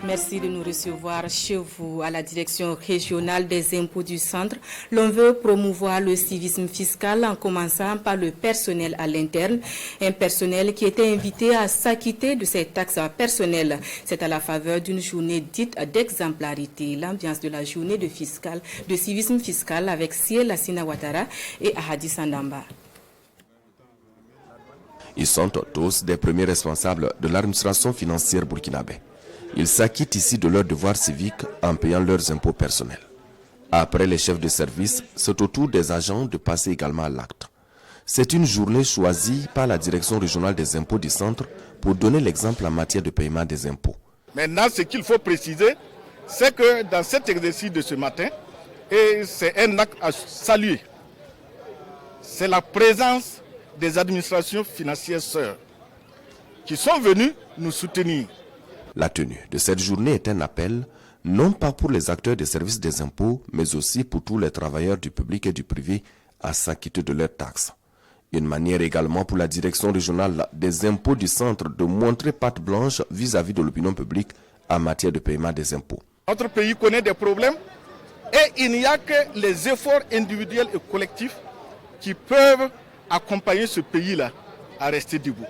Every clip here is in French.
Merci de nous recevoir chez vous à la direction régionale des impôts du centre. L'on veut promouvoir le civisme fiscal en commençant par le personnel à l'interne, un personnel qui était invité à s'acquitter de ses taxes personnelles. C'est à la faveur d'une journée dite d'exemplarité. L'ambiance de la journée de civisme fiscal avec Siel Assina Ouattara et Ahadi Sandamba. Ils sont tous des premiers responsables de l'administration financière burkinabé. Ils s'acquittent ici de leurs devoirs civiques en payant leurs impôts personnels. Après les chefs de service, c'est au tour des agents de passer également à l'acte. C'est une journée choisie par la direction régionale des impôts du centre pour donner l'exemple en matière de paiement des impôts. Maintenant, ce qu'il faut préciser, c'est que dans cet exercice de ce matin, et c'est un acte à saluer, c'est la présence des administrations financières sœurs qui sont venues nous soutenir. La tenue de cette journée est un appel, non pas pour les acteurs des services des impôts, mais aussi pour tous les travailleurs du public et du privé à s'acquitter de leurs taxes. Une manière également pour la direction régionale des impôts du centre de montrer patte blanche vis-à-vis de l'opinion publique en matière de paiement des impôts. Notre pays connaît des problèmes et il n'y a que les efforts individuels et collectifs qui peuvent accompagner ce pays-là à rester debout.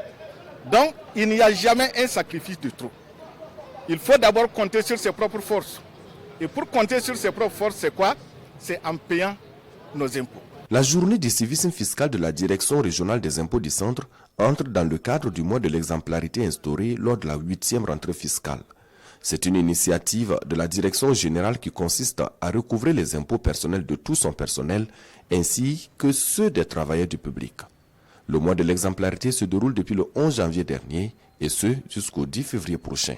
Donc, il n'y a jamais un sacrifice de trop. Il faut d'abord compter sur ses propres forces. Et pour compter sur ses propres forces, c'est quoi? C'est en payant nos impôts. La journée du civisme fiscal de la direction régionale des impôts du centre entre dans le cadre du mois de l'exemplarité instauré lors de la 8e rentrée fiscale. C'est une initiative de la direction générale qui consiste à recouvrer les impôts personnels de tout son personnel ainsi que ceux des travailleurs du public. Le mois de l'exemplarité se déroule depuis le 11 janvier dernier et ce jusqu'au 10 février prochain.